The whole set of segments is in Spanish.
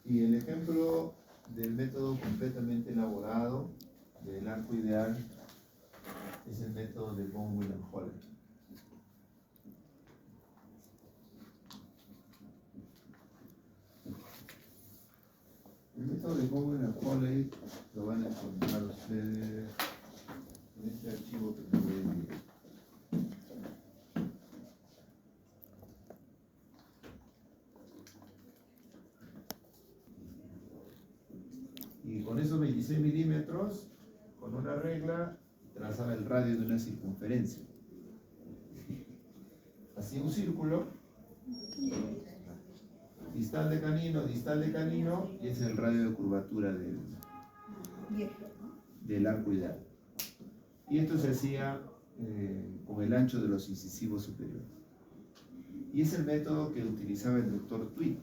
Y el ejemplo del método completamente elaborado del arco ideal es el método de von Willebrand. El método de von Willebrand lo van a encontrar ustedes en este archivo que les voy a enviar. Y con esos 26 milímetros, con una regla, trazaba el radio de una circunferencia. Hacía un círculo, distal de canino, y es el radio de curvatura del arco ideal. Y esto se hacía con el ancho de los incisivos superiores. Y es el método que utilizaba el doctor Tweed,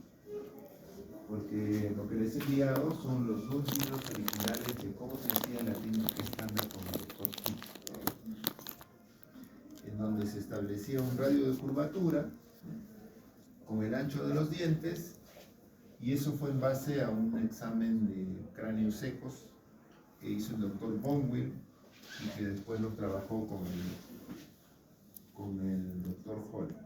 porque lo que les he enviado son los dos libros originales de cómo se hacía la técnica estándar con el doctor Tweed, en donde se establecía un radio de curvatura con el ancho de los dientes, y eso fue en base a un examen de cráneos secos que hizo el doctor von Willebrand y que después lo trabajó con el doctor Holmes.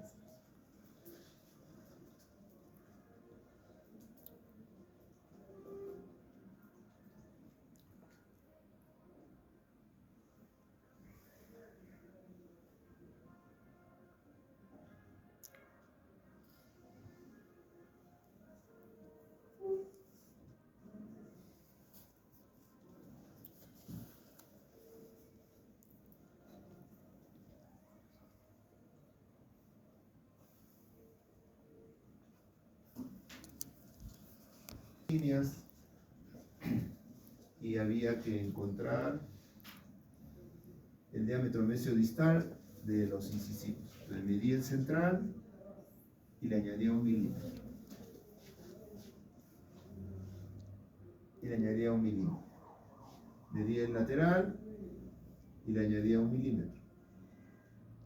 Líneas, y había que encontrar el diámetro mesiodistal de los incisivos. Entonces medía el central y le añadía 1 milímetro. Medía el lateral y le añadía 1 milímetro.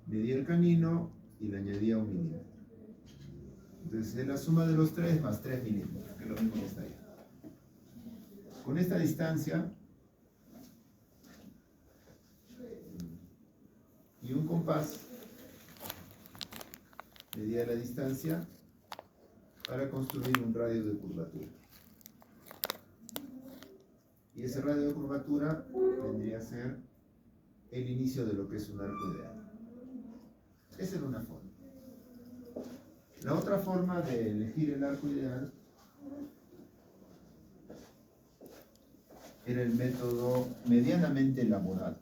Medía el canino y le añadía 1 milímetro. Entonces es la suma de los tres más 3 milímetros, que es lo mismo que está ahí. Con esta distancia y un compás, medía la distancia para construir un radio de curvatura. Y ese radio de curvatura vendría a ser el inicio de lo que es un arco ideal. Esa era una forma. La otra forma de elegir el arco ideal era el método medianamente elaborado.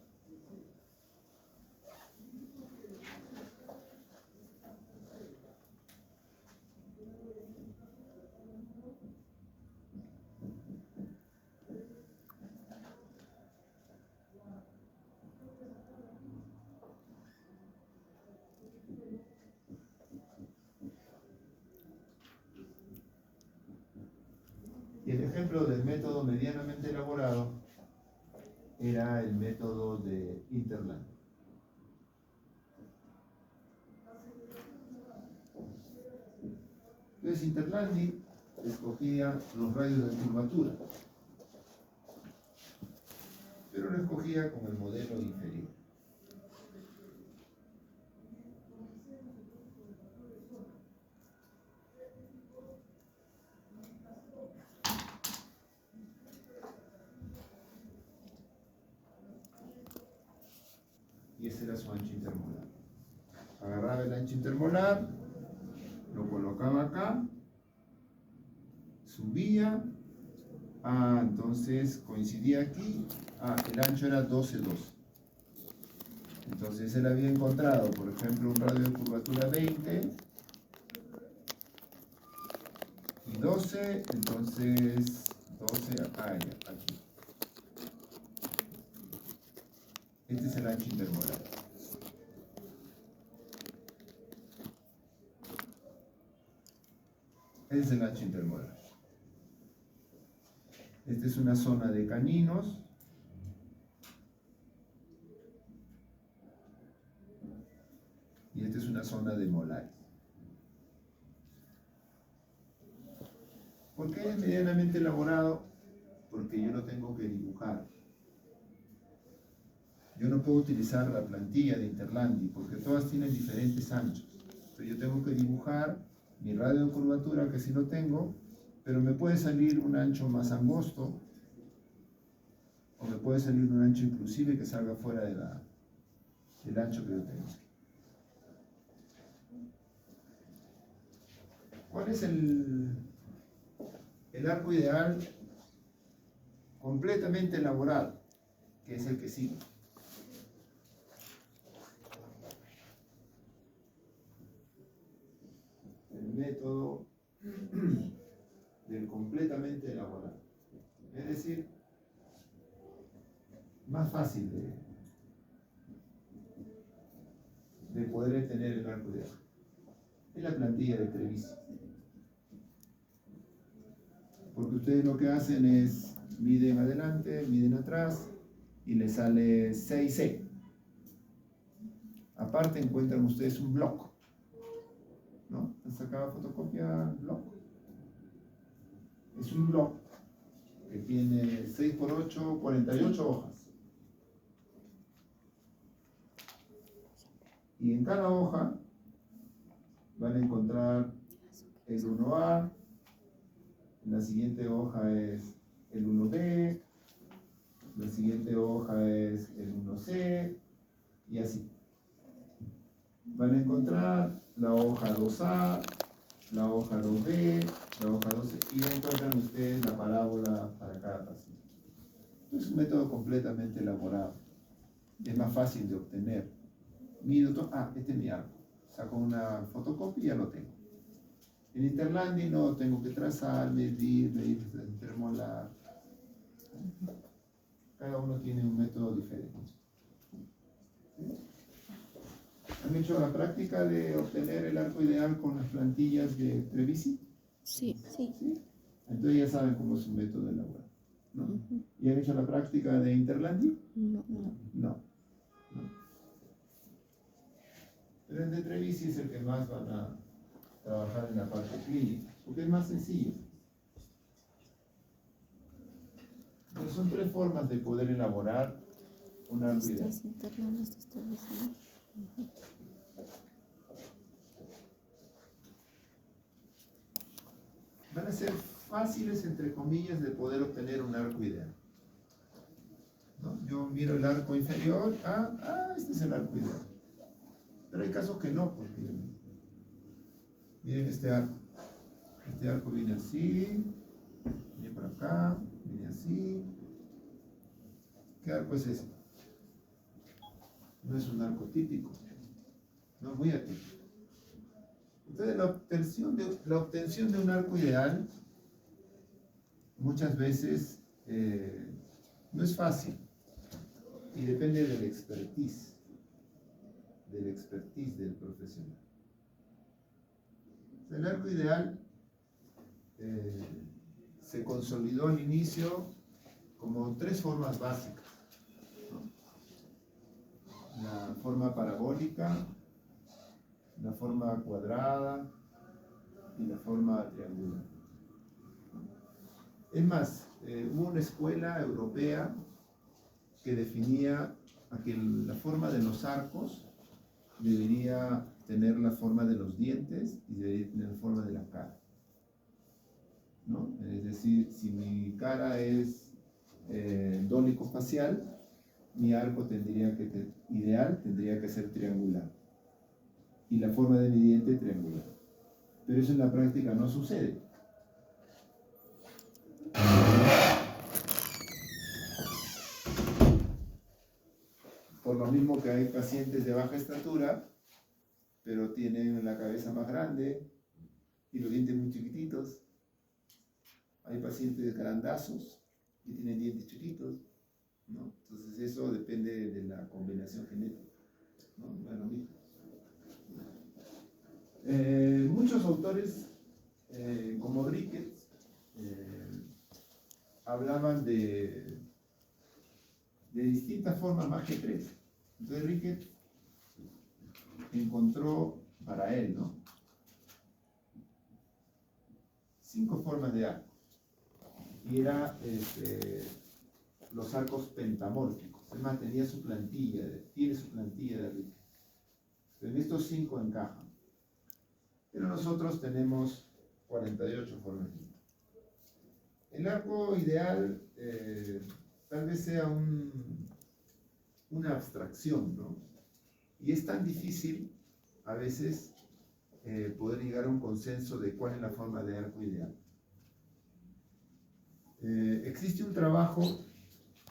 Y el ejemplo del método medianamente elaborado era el método de Interland. Entonces Interlandi escogía los radios de curvatura, pero lo escogía con el modelo inferior. Y ese era su ancho intermolar. Agarraba el ancho intermolar, lo colocaba acá, subía, entonces coincidía aquí, el ancho era 12,2. Entonces él había encontrado, por ejemplo, un radio de curvatura 20 y 12, entonces 12, ya, aquí. Este es el ancho intermolar. Este es el ancho intermolar. Esta es una zona de caninos. Y esta es una zona de molares. ¿Por qué es medianamente elaborado? Porque yo lo tengo que dibujar. Yo no puedo utilizar la plantilla de Interlandi porque todas tienen diferentes anchos. Entonces yo tengo que dibujar mi radio de curvatura, que sí lo tengo, pero me puede salir un ancho más angosto o me puede salir un ancho inclusive que salga fuera del ancho que yo tengo. ¿Cuál es el arco ideal completamente elaborado? Que es el que sigue. El método del completamente elaborado. Es decir, más fácil de poder tener el arco ideal. Es la plantilla de Trevisi. Porque ustedes lo que hacen es miden adelante, miden atrás y les sale 6C. Aparte encuentran ustedes un block, ¿no? Han sacado fotocopia block. Es un block que tiene 6 por 8, 48 hojas. Y en cada hoja van a encontrar el 1A, la siguiente hoja es el 1B, la siguiente hoja es el 1C, y así. Van a encontrar la hoja 2A, la hoja 2B, la hoja 2C, y encuentran ustedes la parábola para cada paciente. Es un método completamente elaborado. Es más fácil de obtener. Mido todo. Este es mi arco. Saco una fotocopia y ya lo tengo. En Interlandi no tengo que trazar, medir, intermolar. Cada uno tiene un método diferente. ¿Sí? ¿Han hecho la práctica de obtener el arco ideal con las plantillas de Trevisi? Sí. ¿Sí? Entonces ya saben cómo es un método elaborado, ¿no? ¿Y han hecho la práctica de Interlandi? No. Pero el de Trevisi es el que más van a trabajar en la parte clínica, porque es más sencillo. Pero son 3 formas de poder elaborar un arco ideal. Van a ser fáciles, entre comillas, de poder obtener un arco ideal, ¿no? Yo miro el arco inferior, este es el arco ideal. Pero hay casos que no, porque miren este arco. Este arco viene así, viene por acá, viene así. ¿Qué arco es ese? No es un arco típico, no es muy atípico. Entonces la obtención de un arco ideal muchas veces no es fácil y depende del expertise del profesional. El arco ideal se consolidó al inicio como 3 formas básicas, ¿no? La forma parabólica, la forma cuadrada y la forma triangular. Es más, hubo una escuela europea que definía que la forma de los arcos debería tener la forma de los dientes y debería tener la forma de la cara, ¿no? Es decir, si mi cara es dólico-facial, mi arco ideal tendría que ser triangular y la forma de mi diente triangular. Pero eso en la práctica no sucede. Por lo mismo que hay pacientes de baja estatura, pero tienen la cabeza más grande y los dientes muy chiquititos. Hay pacientes grandazos y tienen dientes chiquitos, ¿no? Entonces eso depende de la combinación genética, ¿no? Bueno, muchos autores, como Ricketts, hablaban de distintas formas más que 3. Entonces Ricketts encontró para él, ¿no?, 5 formas de arco. y era los arcos pentamórficos. Además tenía su plantilla, tiene su plantilla de Richter. En estos 5 encajan. Pero nosotros tenemos 48 formas de arco. El arco ideal tal vez sea una abstracción, ¿no? Y es tan difícil a veces poder llegar a un consenso de cuál es la forma de arco ideal. Existe un trabajo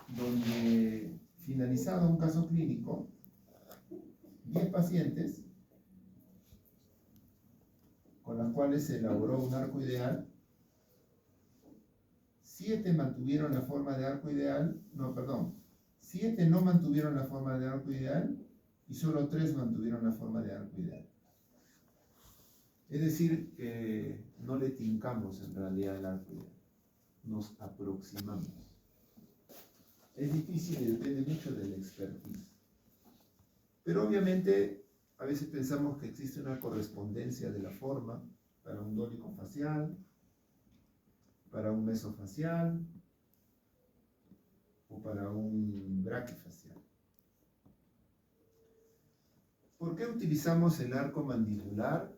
donde, finalizado un caso clínico, 10 pacientes con las cuales se elaboró un arco ideal, 7 mantuvieron la forma de arco ideal, 7 no mantuvieron la forma de arco ideal y solo 3 mantuvieron la forma de arco ideal. Es decir, que no le tincamos en realidad el arco ideal, nos aproximamos. Es difícil y depende mucho de la expertise. Pero obviamente a veces pensamos que existe una correspondencia de la forma para un dólico facial, para un mesofacial o para un braquifacial. ¿Por qué utilizamos el arco mandibular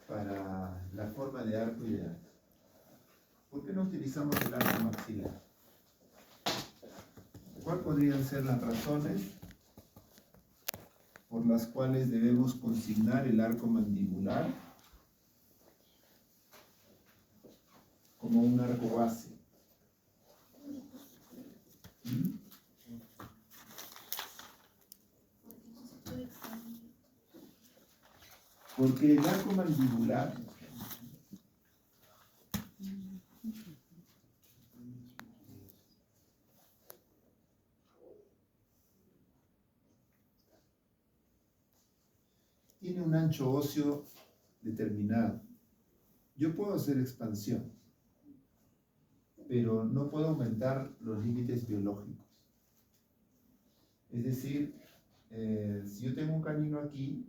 para la forma de arco ideal? ¿Por qué no utilizamos el arco maxilar? ¿Cuáles podrían ser las razones por las cuales debemos consignar el arco mandibular como un arco base? Porque el arco mandibular tiene un ancho óseo determinado. Yo puedo hacer expansión, pero no puedo aumentar los límites biológicos. Es decir, si yo tengo un canino aquí,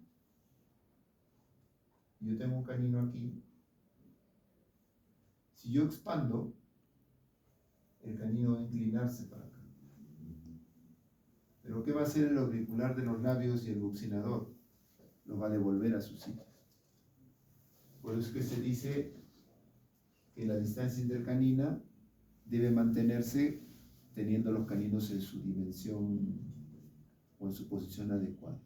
si yo expando, el canino va a inclinarse para acá. Pero ¿qué va a hacer el auricular de los labios y el buccinador? Lo va a devolver a su sitio. Por eso es que se dice que la distancia intercanina debe mantenerse teniendo los caninos en su dimensión o en su posición adecuada.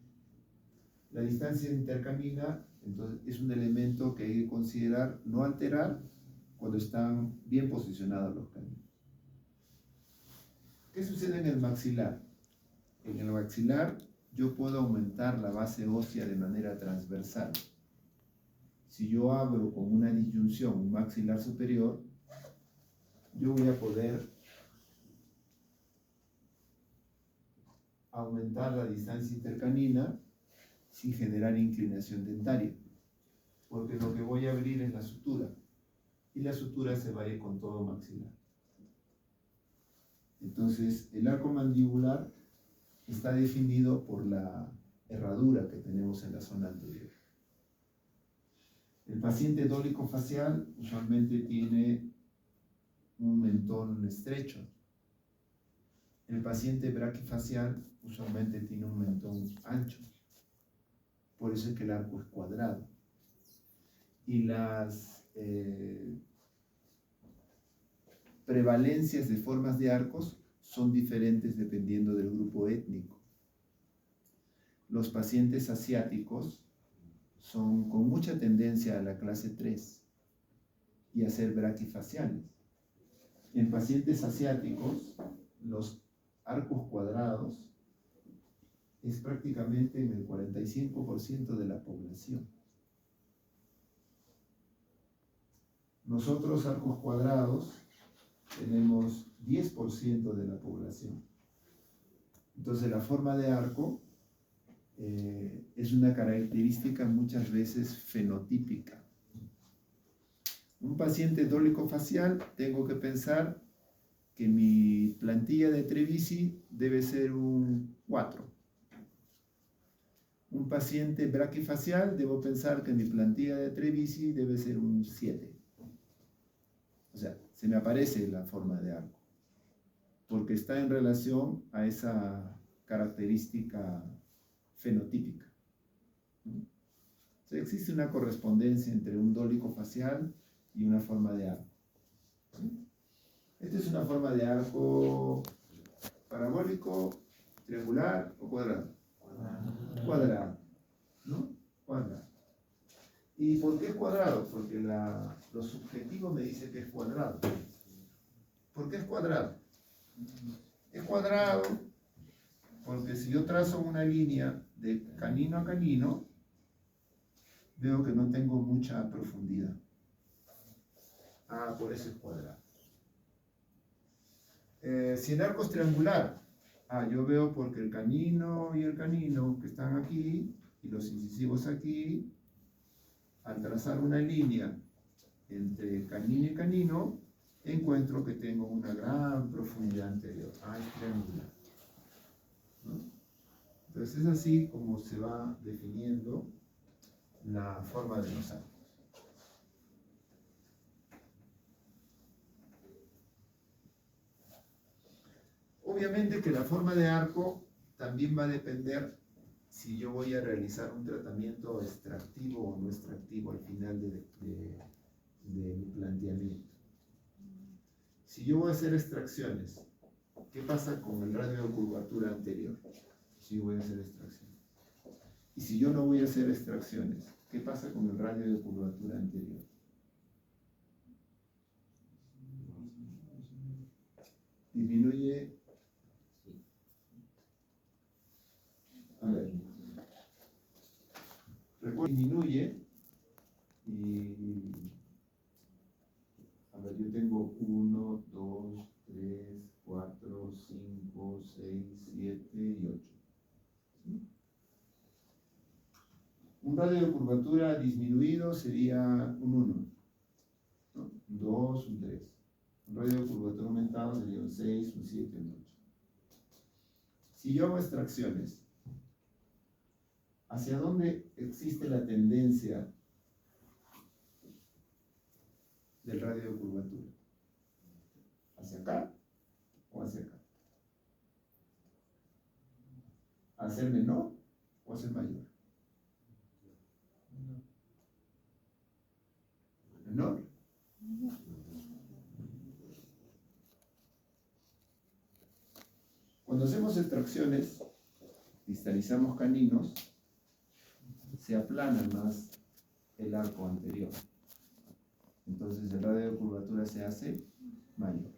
La distancia intercanina, entonces, es un elemento que hay que considerar, no alterar cuando están bien posicionados los caninos. ¿Qué sucede en el maxilar? En el maxilar yo puedo aumentar la base ósea de manera transversal. Si yo abro con una disyunción un maxilar superior, yo voy a poder aumentar la distancia intercanina sin generar inclinación dentaria, porque lo que voy a abrir es la sutura, y la sutura se va a ir con todo maxilar. Entonces, el arco mandibular está definido por la herradura que tenemos en la zona anterior. El paciente dólico facial usualmente tiene un mentón estrecho. El paciente braquifacial usualmente tiene un mentón ancho. Por eso es que el arco es cuadrado. Y las prevalencias de formas de arcos son diferentes dependiendo del grupo étnico. Los pacientes asiáticos son con mucha tendencia a la clase 3 y a ser braquifaciales. En pacientes asiáticos, los arcos cuadrados es prácticamente en el 45% de la población. Nosotros, arcos cuadrados, tenemos 10% de la población. Entonces, la forma de arco es una característica muchas veces fenotípica. Un paciente dólico facial, tengo que pensar que mi plantilla de Trevisi debe ser un 4. Un paciente braquifacial, debo pensar que mi plantilla de Trevisi debe ser un 7. O sea, se me aparece la forma de arco, porque está en relación a esa característica fenotípica, ¿no? O sea, existe una correspondencia entre un dólico facial y una forma de arco, ¿sí? Esta es una forma de arco parabólico, triangular o cuadrado. Cuadrado, ¿no? Cuadrado. ¿Y por qué cuadrado? Porque lo subjetivo me dice que es cuadrado. ¿Por qué es cuadrado? Es cuadrado porque si yo trazo una línea de canino a canino, veo que no tengo mucha profundidad. Ah, por eso es cuadrado. Si el arco es triangular, yo veo porque el canino y el canino que están aquí y los incisivos aquí, al trazar una línea entre canino y canino, encuentro que tengo una gran profundidad anterior. Es triangular, ¿no? Entonces es así como se va definiendo la forma de los arcos. Obviamente que la forma de arco también va a depender si yo voy a realizar un tratamiento extractivo o no extractivo al final de mi planteamiento. Si yo voy a hacer extracciones, ¿qué pasa con el radio de curvatura anterior? Si voy a hacer extracciones. Y si yo no voy a hacer extracciones, ¿qué pasa con el radio de curvatura anterior? Disminuye. A ver. Recuerda, disminuye. Y. A ver, yo tengo 1, 2, 3, 4, 5, 6, 7 y 8. ¿Sí? Un radio de curvatura disminuido sería un 1, ¿no? Un 2, un 3. Un radio de curvatura aumentado sería un 6, un 7, un 8. Si yo hago extracciones, ¿hacia dónde existe la tendencia del radio de curvatura? ¿Hacia acá o hacia acá? ¿A ser menor o a ser mayor? Menor. Cuando hacemos extracciones, distalizamos caninos, se aplana más el arco anterior. Entonces el radio de curvatura se hace mayor.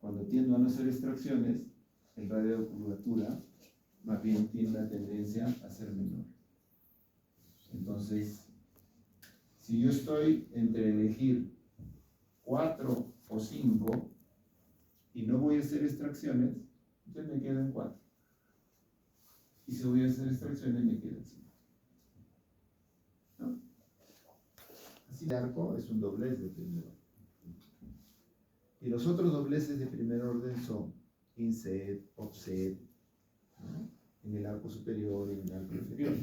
Cuando tiendo a no hacer extracciones, el radio de curvatura más bien tiene la tendencia a ser menor. Entonces, si yo estoy entre elegir 4 o 5 y no voy a hacer extracciones, entonces me quedan 4. Y si voy a hacer extracciones, me quedan 5. ¿No? Así el arco es un doblez de primer orden. Y los otros dobleces de primer orden son inset, offset, ¿no? En el arco superior y en el arco inferior.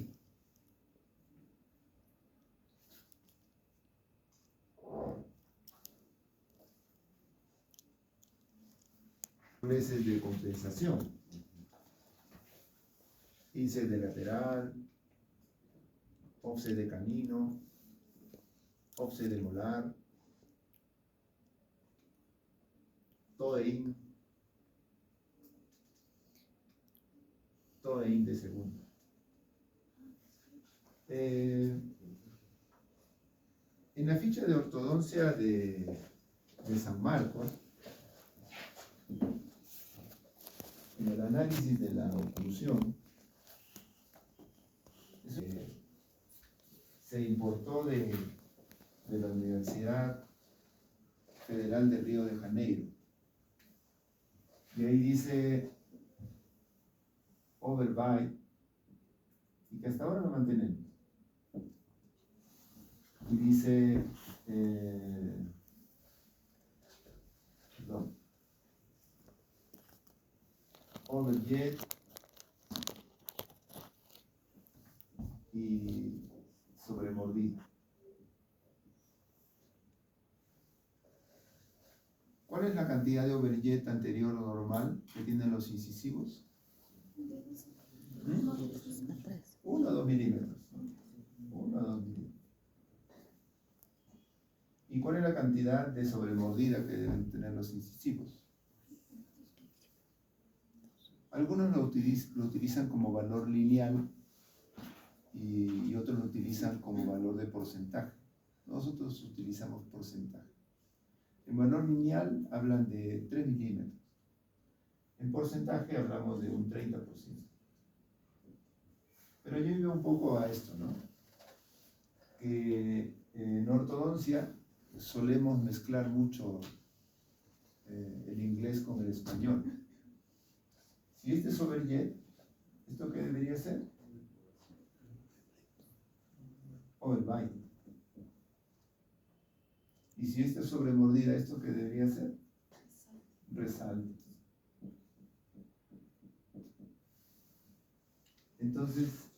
Dobleces de compensación. Inset de lateral, offset de canino, offset de molar, toe-in de segunda. En la ficha de ortodoncia de San Marcos, en el análisis de la oclusión, se importó de la Universidad Federal de Río de Janeiro. Y ahí dice overbite, y que hasta ahora lo mantenemos. Y dice overjet y sobremordido. es la cantidad de overjet anterior o normal que tienen los incisivos? 1 o 2 milímetros. 1 o 2 milímetros. ¿Y cuál es la cantidad de sobremordida que deben tener los incisivos? Algunos lo utilizan como valor lineal y otros lo utilizan como valor de porcentaje. Nosotros utilizamos porcentaje. En valor lineal hablan de 3 milímetros. En porcentaje hablamos de un 30%. Pero yo iba un poco a esto, ¿no? Que en ortodoncia solemos mezclar mucho el inglés con el español. Si este es overjet, ¿esto qué debería ser? Overbite. Y si este es sobremordida, ¿esto qué debería ser? Resalte. Entonces,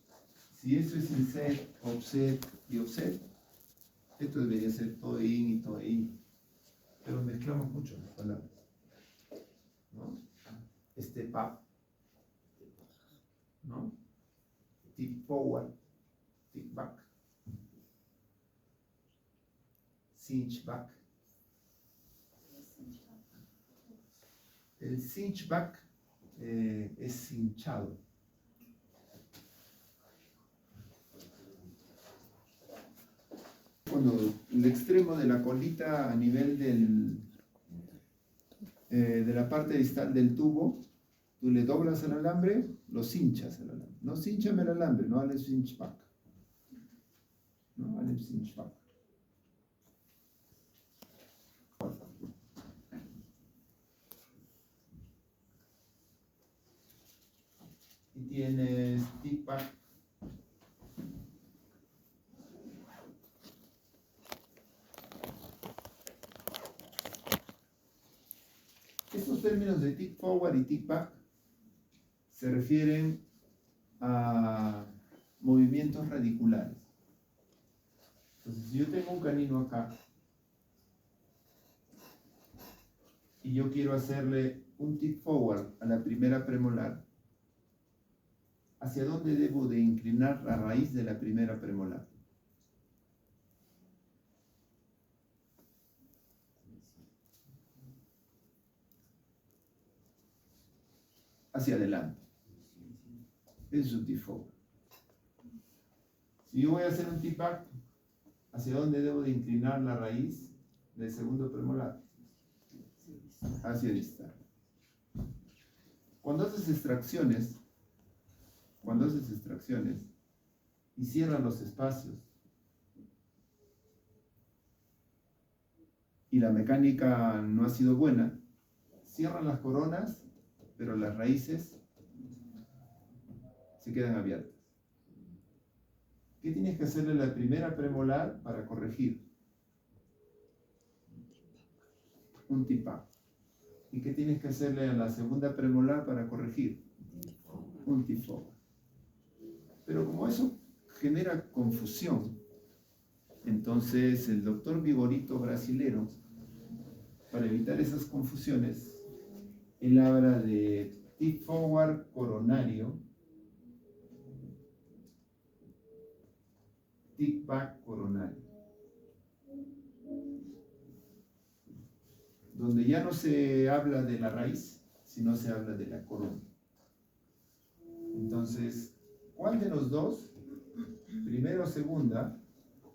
si esto es inset, offset y offset, esto debería ser toe in y toe in. Pero mezclamos mucho las palabras, ¿no? Step up, ¿no? Tip forward, tip back, cinch back. El cinch back es cinchado. Cuando el extremo de la colita a nivel de la parte distal del tubo, tú le doblas el alambre, lo cinchas el alambre. No cinchame el alambre, no hables cinch back. No hables cinch back. Y tienes tip back. Estos términos de tip forward y tip back se refieren a movimientos radiculares. Entonces, si yo tengo un canino acá y yo quiero hacerle un tip forward a la primera premolar, ¿hacia dónde debo de inclinar la raíz de la primera premolar? Hacia adelante. Ese es un tip forward. Si yo voy a hacer un tip back, ¿hacia dónde debo de inclinar la raíz del segundo premolar? Hacia distal. Cuando haces extracciones y cierras los espacios y la mecánica no ha sido buena, cierran las coronas, pero las raíces se quedan abiertas. ¿Qué tienes que hacerle a la primera premolar para corregir? Un tip back. ¿Y qué tienes que hacerle a la segunda premolar para corregir? Un tip forward. Pero como eso genera confusión, entonces el doctor Vigorito brasilero, para evitar esas confusiones, él habla de tip forward coronario, tip back coronario, donde ya no se habla de la raíz, sino se habla de la corona. Entonces, ¿cuál de los dos, primera o segunda,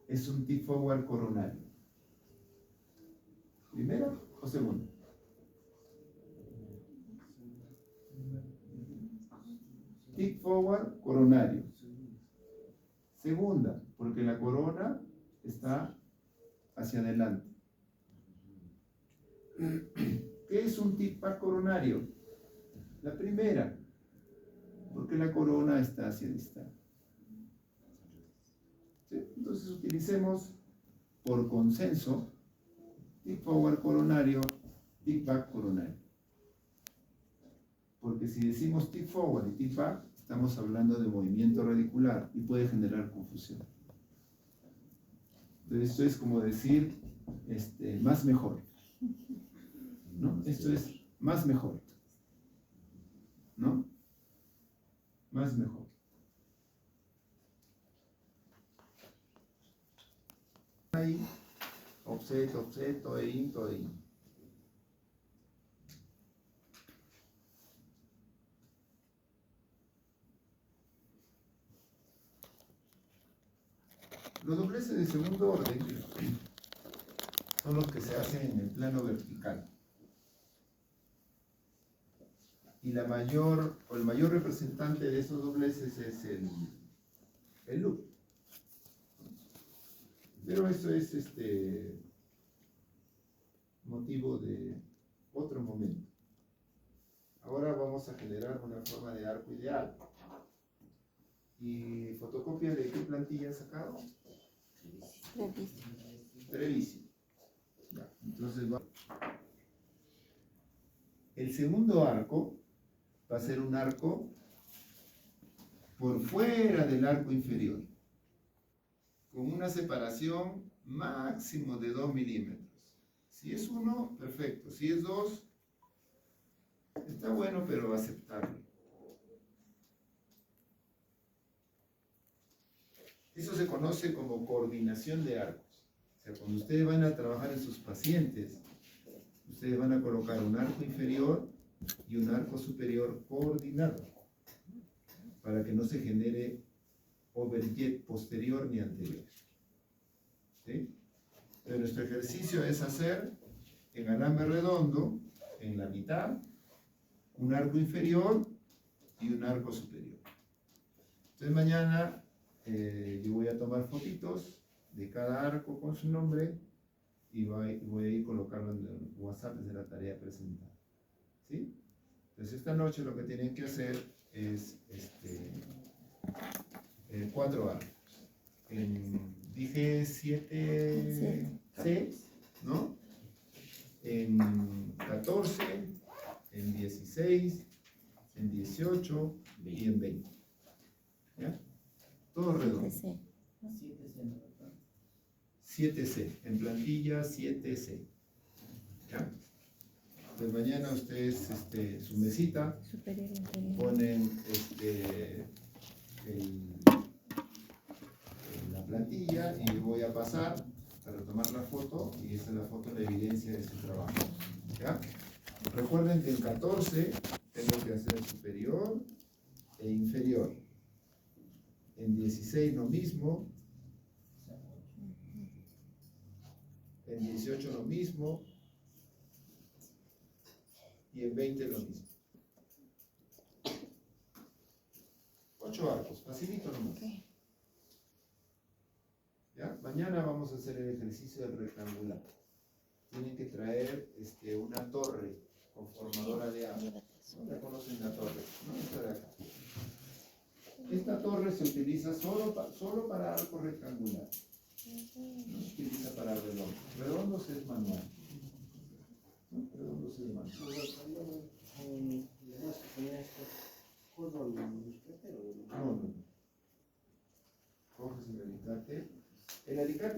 es un tip forward coronario? ¿Primera o segunda? Tip forward coronario. Segunda, porque la corona está hacia adelante. ¿Qué es un tip back coronario? La primera, porque la corona está hacia distal. ¿Sí? Entonces utilicemos por consenso tip forward coronario, tip back coronario. Porque si decimos tip forward y tip back, estamos hablando de movimiento radicular y puede generar confusión. Entonces esto es como decir más mejor. ¿no? Esto es más mejor, ¿no? Más mejor. Ahí, offset, offset, todo ahí, todo ahí. Los dobleces de segundo orden son los que se hacen en el plano vertical. Y el mayor representante de esos dobleces es el loop. Pero eso es motivo de otro momento. Ahora vamos a generar una forma de arco ideal. ¿Y fotocopia de qué plantilla has sacado? Treviso. Entonces el segundo arco va a ser un arco por fuera del arco inferior, con una separación máximo de 2 milímetros. Si es 1, perfecto. Si es 2, está bueno, pero aceptable. Eso se conoce como coordinación de arcos. O sea, cuando ustedes van a trabajar en sus pacientes, ustedes van a colocar un arco inferior y un arco superior coordinado, para que no se genere overjet posterior ni anterior. ¿Sí? Entonces, nuestro ejercicio es hacer en alambre redondo, en la mitad, un arco inferior y un arco superior. Entonces mañana yo voy a tomar fotitos de cada arco con su nombre y voy a ir colocando en el WhatsApp desde la tarea presentada. ¿Sí? Entonces esta noche lo que tienen que hacer es 4 arcos. Dije 7C, ¿no? En 14, en 16, en 18 y en 20. ¿Ya? Todo redondo. 7C, en plantilla 7C. ¿Ya? Entonces mañana ustedes, su mesita, ponen la plantilla y voy a pasar para tomar la foto y esta es la foto, la evidencia de su trabajo. ¿Ya? Recuerden que en 14 tengo que hacer superior e inferior. En 16 lo mismo. En 18 lo mismo. Y en 20 lo mismo. 8 arcos, facilito nomás. ¿Ya? Mañana vamos a hacer el ejercicio del rectangular. Tienen que traer una torre conformadora de arco. ¿No conocen la torre? No, esta de acá. Esta torre se utiliza solo para arco rectangular. No se utiliza para redondos. Redondos es manual. ¿No? Redondos es manual. No. Coges el alicate. El alicate